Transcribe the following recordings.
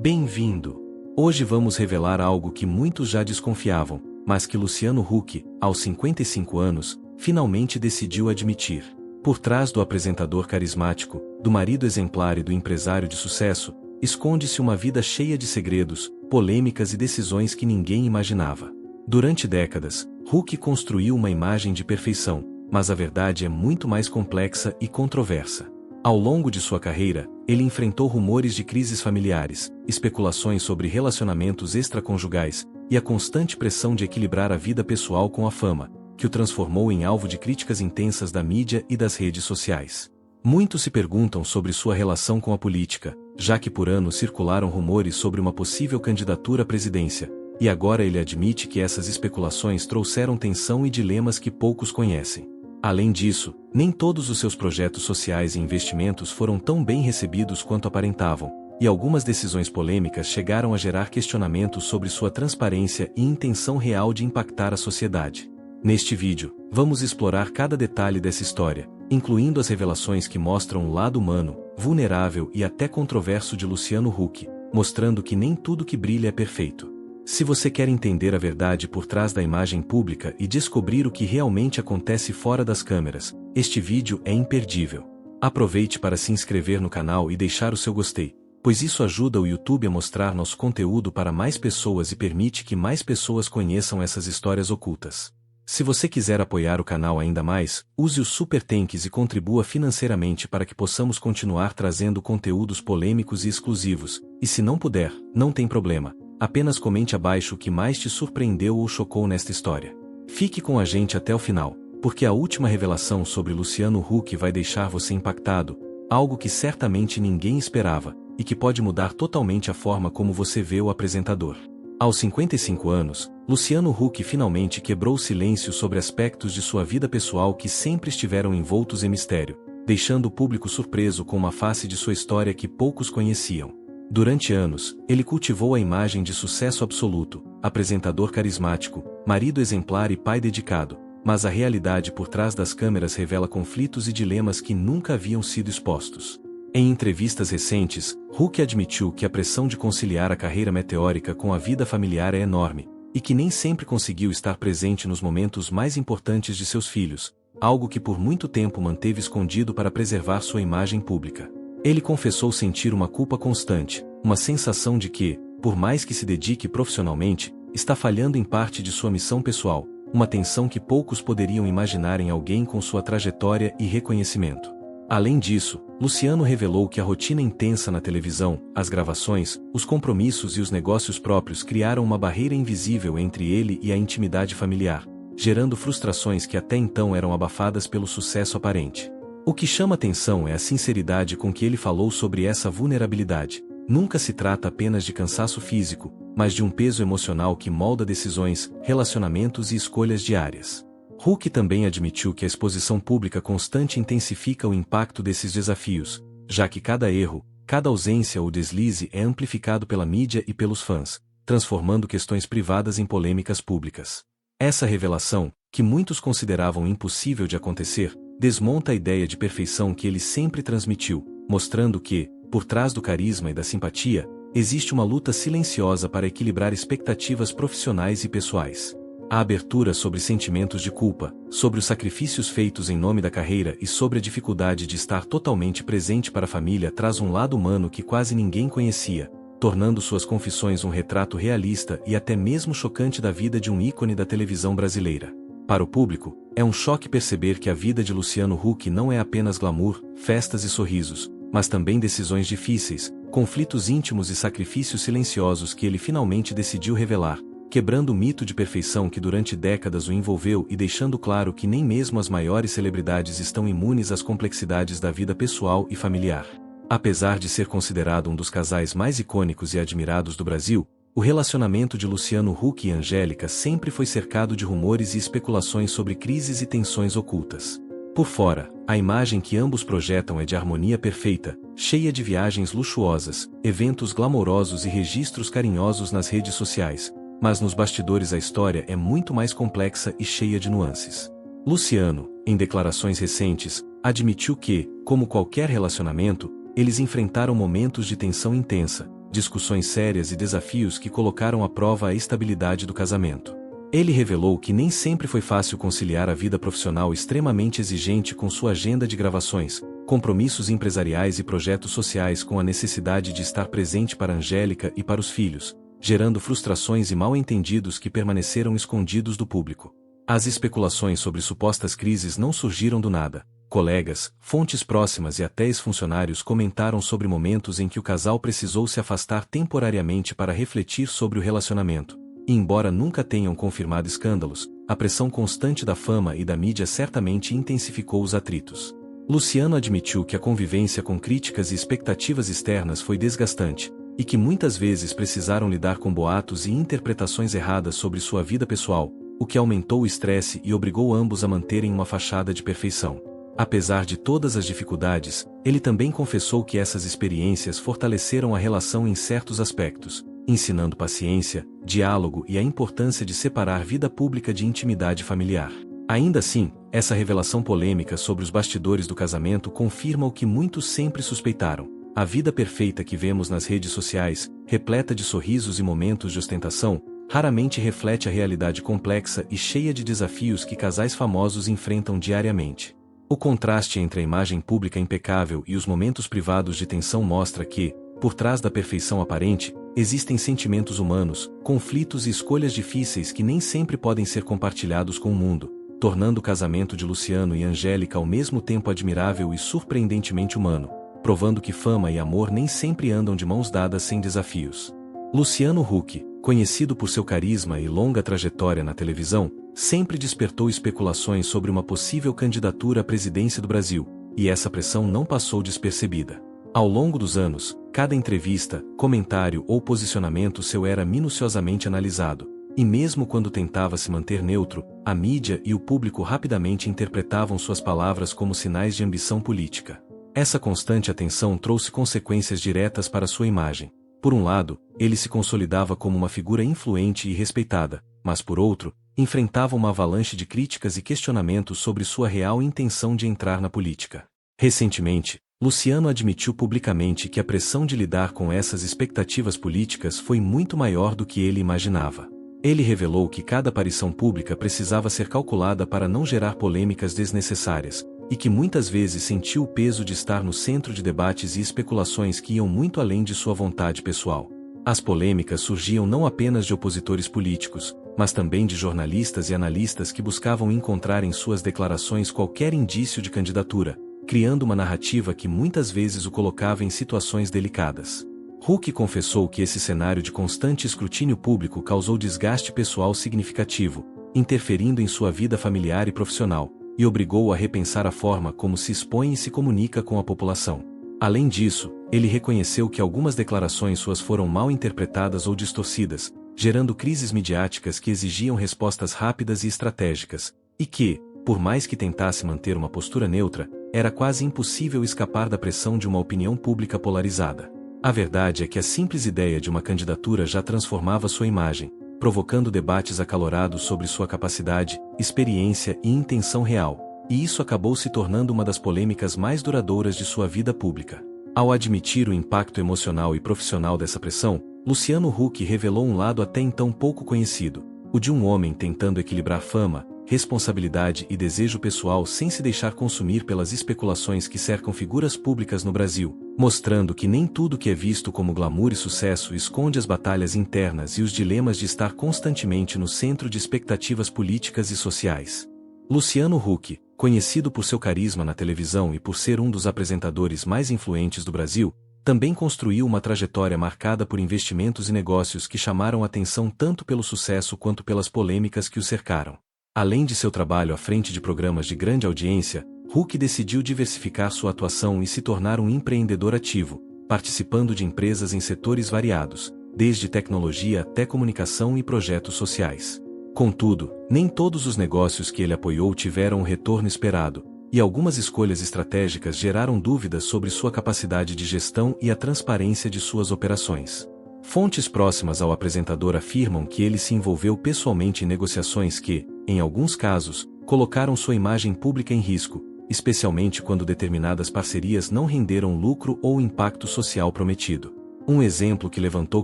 Bem-vindo! Hoje vamos revelar algo que muitos já desconfiavam, mas que Luciano Huck, aos 55 anos, finalmente decidiu admitir. Por trás do apresentador carismático, do marido exemplar e do empresário de sucesso, esconde-se uma vida cheia de segredos, polêmicas e decisões que ninguém imaginava. Durante décadas, Huck construiu uma imagem de perfeição, mas a verdade é muito mais complexa e controversa. Ao longo de sua carreira, ele enfrentou rumores de crises familiares, especulações sobre relacionamentos extraconjugais e a constante pressão de equilibrar a vida pessoal com a fama, que o transformou em alvo de críticas intensas da mídia e das redes sociais. Muitos se perguntam sobre sua relação com a política, já que por anos circularam rumores sobre uma possível candidatura à presidência, e agora ele admite que essas especulações trouxeram tensão e dilemas que poucos conhecem. Além disso, nem todos os seus projetos sociais e investimentos foram tão bem recebidos quanto aparentavam, e algumas decisões polêmicas chegaram a gerar questionamentos sobre sua transparência e intenção real de impactar a sociedade. Neste vídeo, vamos explorar cada detalhe dessa história, incluindo as revelações que mostram o lado humano, vulnerável e até controverso de Luciano Huck, mostrando que nem tudo que brilha é perfeito. Se você quer entender a verdade por trás da imagem pública e descobrir o que realmente acontece fora das câmeras, este vídeo é imperdível. Aproveite para se inscrever no canal e deixar o seu gostei, pois isso ajuda o YouTube a mostrar nosso conteúdo para mais pessoas e permite que mais pessoas conheçam essas histórias ocultas. Se você quiser apoiar o canal ainda mais, use o Super Thanks e contribua financeiramente para que possamos continuar trazendo conteúdos polêmicos e exclusivos, e se não puder, não tem problema. Apenas comente abaixo o que mais te surpreendeu ou chocou nesta história. Fique com a gente até o final, porque a última revelação sobre Luciano Huck vai deixar você impactado, algo que certamente ninguém esperava, e que pode mudar totalmente a forma como você vê o apresentador. Aos 55 anos, Luciano Huck finalmente quebrou o silêncio sobre aspectos de sua vida pessoal que sempre estiveram envoltos em mistério, deixando o público surpreso com uma face de sua história que poucos conheciam. Durante anos, ele cultivou a imagem de sucesso absoluto, apresentador carismático, marido exemplar e pai dedicado, mas a realidade por trás das câmeras revela conflitos e dilemas que nunca haviam sido expostos. Em entrevistas recentes, Huck admitiu que a pressão de conciliar a carreira meteórica com a vida familiar é enorme, e que nem sempre conseguiu estar presente nos momentos mais importantes de seus filhos, algo que por muito tempo manteve escondido para preservar sua imagem pública. Ele confessou sentir uma culpa constante, uma sensação de que, por mais que se dedique profissionalmente, está falhando em parte de sua missão pessoal, uma tensão que poucos poderiam imaginar em alguém com sua trajetória e reconhecimento. Além disso, Luciano revelou que a rotina intensa na televisão, as gravações, os compromissos e os negócios próprios criaram uma barreira invisível entre ele e a intimidade familiar, gerando frustrações que até então eram abafadas pelo sucesso aparente. O que chama atenção é a sinceridade com que ele falou sobre essa vulnerabilidade. Nunca se trata apenas de cansaço físico, mas de um peso emocional que molda decisões, relacionamentos e escolhas diárias. Huck também admitiu que a exposição pública constante intensifica o impacto desses desafios, já que cada erro, cada ausência ou deslize é amplificado pela mídia e pelos fãs, transformando questões privadas em polêmicas públicas. Essa revelação, que muitos consideravam impossível de acontecer, desmonta a ideia de perfeição que ele sempre transmitiu, mostrando que, por trás do carisma e da simpatia, existe uma luta silenciosa para equilibrar expectativas profissionais e pessoais. A abertura sobre sentimentos de culpa, sobre os sacrifícios feitos em nome da carreira e sobre a dificuldade de estar totalmente presente para a família traz um lado humano que quase ninguém conhecia, tornando suas confissões um retrato realista e até mesmo chocante da vida de um ícone da televisão brasileira. Para o público, é um choque perceber que a vida de Luciano Huck não é apenas glamour, festas e sorrisos, mas também decisões difíceis, conflitos íntimos e sacrifícios silenciosos que ele finalmente decidiu revelar, quebrando o mito de perfeição que durante décadas o envolveu e deixando claro que nem mesmo as maiores celebridades estão imunes às complexidades da vida pessoal e familiar. Apesar de ser considerado um dos casais mais icônicos e admirados do Brasil, o relacionamento de Luciano Huck e Angélica sempre foi cercado de rumores e especulações sobre crises e tensões ocultas. Por fora, a imagem que ambos projetam é de harmonia perfeita, cheia de viagens luxuosas, eventos glamourosos e registros carinhosos nas redes sociais, mas nos bastidores a história é muito mais complexa e cheia de nuances. Luciano, em declarações recentes, admitiu que, como qualquer relacionamento, eles enfrentaram momentos de tensão intensa, discussões sérias e desafios que colocaram à prova a estabilidade do casamento. Ele revelou que nem sempre foi fácil conciliar a vida profissional extremamente exigente com sua agenda de gravações, compromissos empresariais e projetos sociais, com a necessidade de estar presente para Angélica e para os filhos, gerando frustrações e mal-entendidos que permaneceram escondidos do público. As especulações sobre supostas crises não surgiram do nada. Colegas, fontes próximas e até ex-funcionários comentaram sobre momentos em que o casal precisou se afastar temporariamente para refletir sobre o relacionamento. E embora nunca tenham confirmado escândalos, a pressão constante da fama e da mídia certamente intensificou os atritos. Luciano admitiu que a convivência com críticas e expectativas externas foi desgastante, e que muitas vezes precisaram lidar com boatos e interpretações erradas sobre sua vida pessoal, o que aumentou o estresse e obrigou ambos a manterem uma fachada de perfeição. Apesar de todas as dificuldades, ele também confessou que essas experiências fortaleceram a relação em certos aspectos, ensinando paciência, diálogo e a importância de separar vida pública de intimidade familiar. Ainda assim, essa revelação polêmica sobre os bastidores do casamento confirma o que muitos sempre suspeitaram. A vida perfeita que vemos nas redes sociais, repleta de sorrisos e momentos de ostentação, raramente reflete a realidade complexa e cheia de desafios que casais famosos enfrentam diariamente. O contraste entre a imagem pública impecável e os momentos privados de tensão mostra que, por trás da perfeição aparente, existem sentimentos humanos, conflitos e escolhas difíceis que nem sempre podem ser compartilhados com o mundo, tornando o casamento de Luciano e Angélica ao mesmo tempo admirável e surpreendentemente humano, provando que fama e amor nem sempre andam de mãos dadas sem desafios. Luciano Huck, conhecido por seu carisma e longa trajetória na televisão, sempre despertou especulações sobre uma possível candidatura à presidência do Brasil, e essa pressão não passou despercebida. Ao longo dos anos, cada entrevista, comentário ou posicionamento seu era minuciosamente analisado, e mesmo quando tentava se manter neutro, a mídia e o público rapidamente interpretavam suas palavras como sinais de ambição política. Essa constante atenção trouxe consequências diretas para sua imagem. Por um lado, ele se consolidava como uma figura influente e respeitada, mas por outro, enfrentava uma avalanche de críticas e questionamentos sobre sua real intenção de entrar na política. Recentemente, Luciano admitiu publicamente que a pressão de lidar com essas expectativas políticas foi muito maior do que ele imaginava. Ele revelou que cada aparição pública precisava ser calculada para não gerar polêmicas desnecessárias, e que muitas vezes sentiu o peso de estar no centro de debates e especulações que iam muito além de sua vontade pessoal. As polêmicas surgiam não apenas de opositores políticos, mas também de jornalistas e analistas que buscavam encontrar em suas declarações qualquer indício de candidatura, criando uma narrativa que muitas vezes o colocava em situações delicadas. Huck confessou que esse cenário de constante escrutínio público causou desgaste pessoal significativo, interferindo em sua vida familiar e profissional, e obrigou-o a repensar a forma como se expõe e se comunica com a população. Além disso, ele reconheceu que algumas declarações suas foram mal interpretadas ou distorcidas, gerando crises midiáticas que exigiam respostas rápidas e estratégicas, e que, por mais que tentasse manter uma postura neutra, era quase impossível escapar da pressão de uma opinião pública polarizada. A verdade é que a simples ideia de uma candidatura já transformava sua imagem, provocando debates acalorados sobre sua capacidade, experiência e intenção real, e isso acabou se tornando uma das polêmicas mais duradouras de sua vida pública. Ao admitir o impacto emocional e profissional dessa pressão, Luciano Huck revelou um lado até então pouco conhecido, o de um homem tentando equilibrar fama, responsabilidade e desejo pessoal sem se deixar consumir pelas especulações que cercam figuras públicas no Brasil, mostrando que nem tudo que é visto como glamour e sucesso esconde as batalhas internas e os dilemas de estar constantemente no centro de expectativas políticas e sociais. Luciano Huck, conhecido por seu carisma na televisão e por ser um dos apresentadores mais influentes do Brasil, também construiu uma trajetória marcada por investimentos e negócios que chamaram atenção tanto pelo sucesso quanto pelas polêmicas que o cercaram. Além de seu trabalho à frente de programas de grande audiência, Huck decidiu diversificar sua atuação e se tornar um empreendedor ativo, participando de empresas em setores variados, desde tecnologia até comunicação e projetos sociais. Contudo, nem todos os negócios que ele apoiou tiveram o retorno esperado, e algumas escolhas estratégicas geraram dúvidas sobre sua capacidade de gestão e a transparência de suas operações. Fontes próximas ao apresentador afirmam que ele se envolveu pessoalmente em negociações que, em alguns casos, colocaram sua imagem pública em risco, especialmente quando determinadas parcerias não renderam lucro ou impacto social prometido. Um exemplo que levantou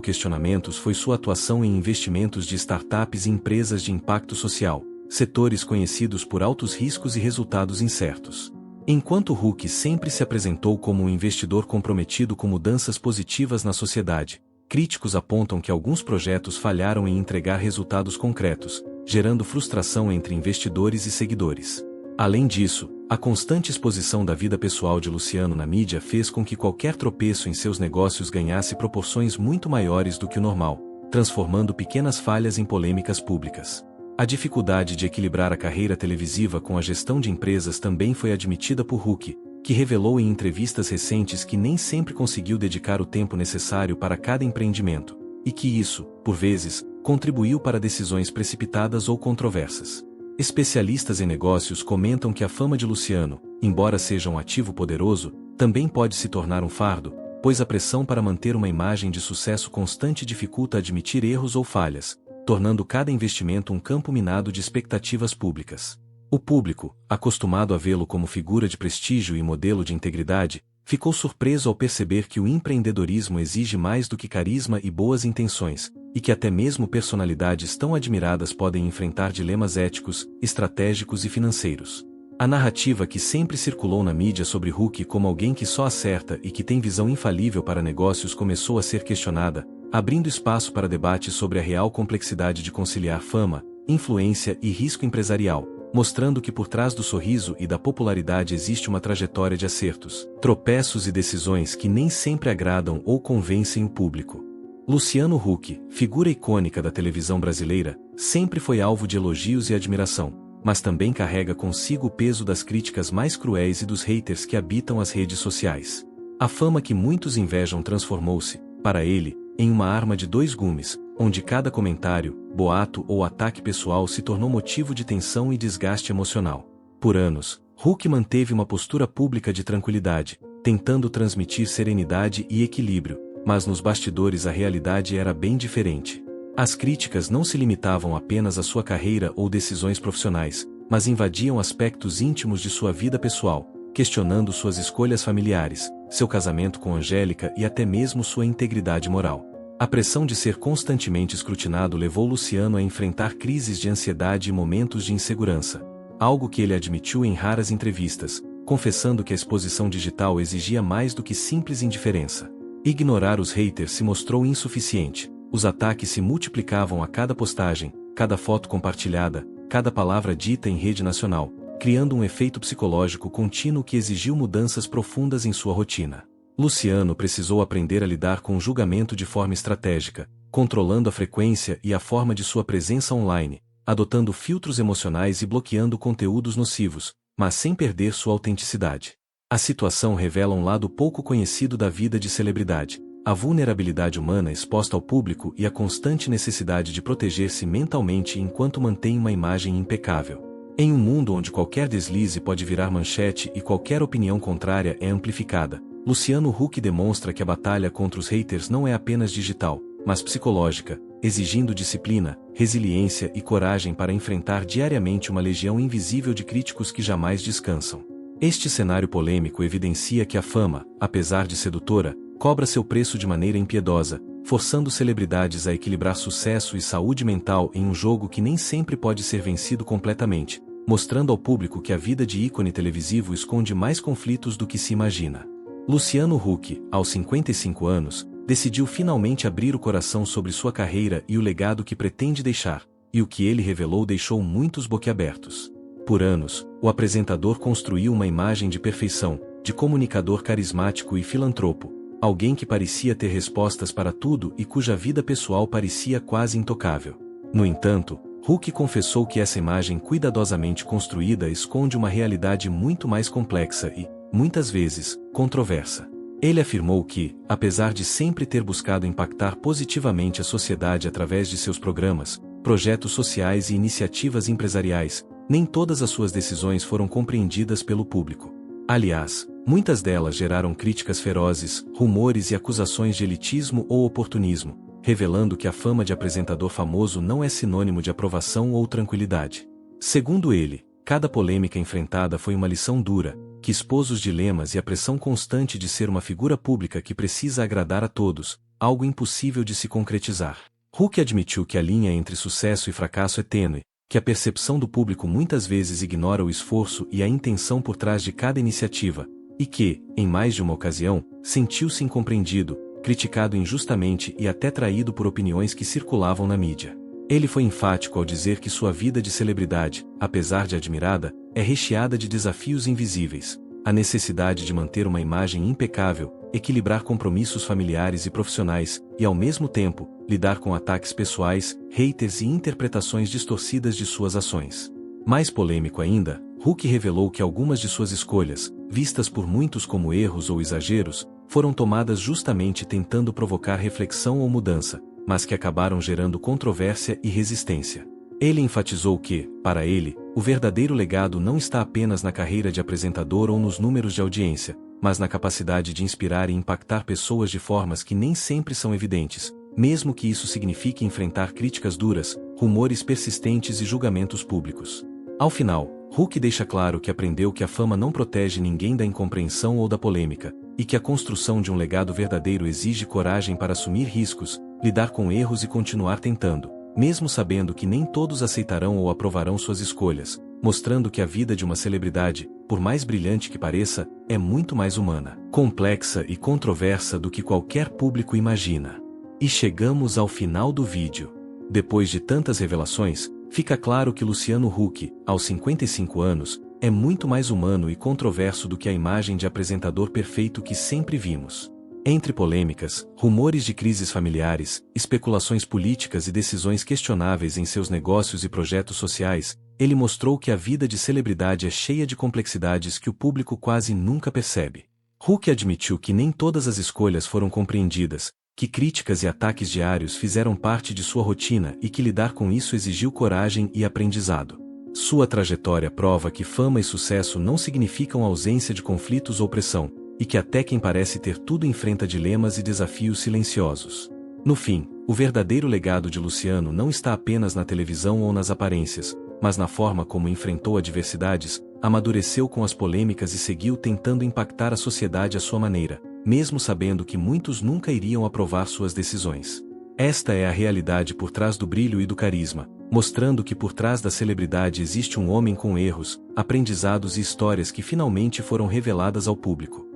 questionamentos foi sua atuação em investimentos de startups e empresas de impacto social, setores conhecidos por altos riscos e resultados incertos. Enquanto Huck sempre se apresentou como um investidor comprometido com mudanças positivas na sociedade, críticos apontam que alguns projetos falharam em entregar resultados concretos, gerando frustração entre investidores e seguidores. Além disso, a constante exposição da vida pessoal de Luciano na mídia fez com que qualquer tropeço em seus negócios ganhasse proporções muito maiores do que o normal, transformando pequenas falhas em polêmicas públicas. A dificuldade de equilibrar a carreira televisiva com a gestão de empresas também foi admitida por Huck, que revelou em entrevistas recentes que nem sempre conseguiu dedicar o tempo necessário para cada empreendimento, e que isso, por vezes, contribuiu para decisões precipitadas ou controversas. Especialistas em negócios comentam que a fama de Luciano, embora seja um ativo poderoso, também pode se tornar um fardo, pois a pressão para manter uma imagem de sucesso constante dificulta admitir erros ou falhas, tornando cada investimento um campo minado de expectativas públicas. O público, acostumado a vê-lo como figura de prestígio e modelo de integridade, ficou surpreso ao perceber que o empreendedorismo exige mais do que carisma e boas intenções, e que até mesmo personalidades tão admiradas podem enfrentar dilemas éticos, estratégicos e financeiros. A narrativa que sempre circulou na mídia sobre Huck como alguém que só acerta e que tem visão infalível para negócios começou a ser questionada, abrindo espaço para debates sobre a real complexidade de conciliar fama, influência e risco empresarial, mostrando que por trás do sorriso e da popularidade existe uma trajetória de acertos, tropeços e decisões que nem sempre agradam ou convencem o público. Luciano Huck, figura icônica da televisão brasileira, sempre foi alvo de elogios e admiração, mas também carrega consigo o peso das críticas mais cruéis e dos haters que habitam as redes sociais. A fama que muitos invejam transformou-se, para ele, em uma arma de dois gumes, onde cada comentário, boato ou ataque pessoal se tornou motivo de tensão e desgaste emocional. Por anos, Huck manteve uma postura pública de tranquilidade, tentando transmitir serenidade e equilíbrio, mas nos bastidores a realidade era bem diferente. As críticas não se limitavam apenas à sua carreira ou decisões profissionais, mas invadiam aspectos íntimos de sua vida pessoal, questionando suas escolhas familiares, seu casamento com Angélica e até mesmo sua integridade moral. A pressão de ser constantemente escrutinado levou Luciano a enfrentar crises de ansiedade e momentos de insegurança, algo que ele admitiu em raras entrevistas, confessando que a exposição digital exigia mais do que simples indiferença. Ignorar os haters se mostrou insuficiente, os ataques se multiplicavam a cada postagem, cada foto compartilhada, cada palavra dita em rede nacional, criando um efeito psicológico contínuo que exigiu mudanças profundas em sua rotina. Luciano precisou aprender a lidar com o julgamento de forma estratégica, controlando a frequência e a forma de sua presença online, adotando filtros emocionais e bloqueando conteúdos nocivos, mas sem perder sua autenticidade. A situação revela um lado pouco conhecido da vida de celebridade, a vulnerabilidade humana exposta ao público e a constante necessidade de proteger-se mentalmente enquanto mantém uma imagem impecável. Em um mundo onde qualquer deslize pode virar manchete e qualquer opinião contrária é amplificada, Luciano Huck demonstra que a batalha contra os haters não é apenas digital, mas psicológica, exigindo disciplina, resiliência e coragem para enfrentar diariamente uma legião invisível de críticos que jamais descansam. Este cenário polêmico evidencia que a fama, apesar de sedutora, cobra seu preço de maneira impiedosa, forçando celebridades a equilibrar sucesso e saúde mental em um jogo que nem sempre pode ser vencido completamente, mostrando ao público que a vida de ícone televisivo esconde mais conflitos do que se imagina. Luciano Huck, aos 55 anos, decidiu finalmente abrir o coração sobre sua carreira e o legado que pretende deixar, e o que ele revelou deixou muitos boquiabertos. Por anos, o apresentador construiu uma imagem de perfeição, de comunicador carismático e filantropo, alguém que parecia ter respostas para tudo e cuja vida pessoal parecia quase intocável. No entanto, Huck confessou que essa imagem cuidadosamente construída esconde uma realidade muito mais complexa e, muitas vezes, controversa. Ele afirmou que, apesar de sempre ter buscado impactar positivamente a sociedade através de seus programas, projetos sociais e iniciativas empresariais, nem todas as suas decisões foram compreendidas pelo público. Aliás, muitas delas geraram críticas ferozes, rumores e acusações de elitismo ou oportunismo, revelando que a fama de apresentador famoso não é sinônimo de aprovação ou tranquilidade. Segundo ele, cada polêmica enfrentada foi uma lição dura, que expôs os dilemas e a pressão constante de ser uma figura pública que precisa agradar a todos, algo impossível de se concretizar. Huck admitiu que a linha entre sucesso e fracasso é tênue, que a percepção do público muitas vezes ignora o esforço e a intenção por trás de cada iniciativa, e que, em mais de uma ocasião, sentiu-se incompreendido, criticado injustamente e até traído por opiniões que circulavam na mídia. Ele foi enfático ao dizer que sua vida de celebridade, apesar de admirada, é recheada de desafios invisíveis. A necessidade de manter uma imagem impecável, equilibrar compromissos familiares e profissionais, e ao mesmo tempo, lidar com ataques pessoais, haters e interpretações distorcidas de suas ações. Mais polêmico ainda, Huck revelou que algumas de suas escolhas, vistas por muitos como erros ou exageros, foram tomadas justamente tentando provocar reflexão ou mudança, mas que acabaram gerando controvérsia e resistência. Ele enfatizou que, para ele, o verdadeiro legado não está apenas na carreira de apresentador ou nos números de audiência, mas na capacidade de inspirar e impactar pessoas de formas que nem sempre são evidentes, mesmo que isso signifique enfrentar críticas duras, rumores persistentes e julgamentos públicos. Ao final, Huck deixa claro que aprendeu que a fama não protege ninguém da incompreensão ou da polêmica, e que a construção de um legado verdadeiro exige coragem para assumir riscos, lidar com erros e continuar tentando, mesmo sabendo que nem todos aceitarão ou aprovarão suas escolhas, mostrando que a vida de uma celebridade, por mais brilhante que pareça, é muito mais humana, complexa e controversa do que qualquer público imagina. E chegamos ao final do vídeo. Depois de tantas revelações, fica claro que Luciano Huck, aos 55 anos, é muito mais humano e controverso do que a imagem de apresentador perfeito que sempre vimos. Entre polêmicas, rumores de crises familiares, especulações políticas e decisões questionáveis em seus negócios e projetos sociais, ele mostrou que a vida de celebridade é cheia de complexidades que o público quase nunca percebe. Huck admitiu que nem todas as escolhas foram compreendidas, que críticas e ataques diários fizeram parte de sua rotina e que lidar com isso exigiu coragem e aprendizado. Sua trajetória prova que fama e sucesso não significam ausência de conflitos ou pressão, e que até quem parece ter tudo enfrenta dilemas e desafios silenciosos. No fim, o verdadeiro legado de Luciano não está apenas na televisão ou nas aparências, mas na forma como enfrentou adversidades, amadureceu com as polêmicas e seguiu tentando impactar a sociedade à sua maneira, mesmo sabendo que muitos nunca iriam aprovar suas decisões. Esta é a realidade por trás do brilho e do carisma, mostrando que por trás da celebridade existe um homem com erros, aprendizados e histórias que finalmente foram reveladas ao público.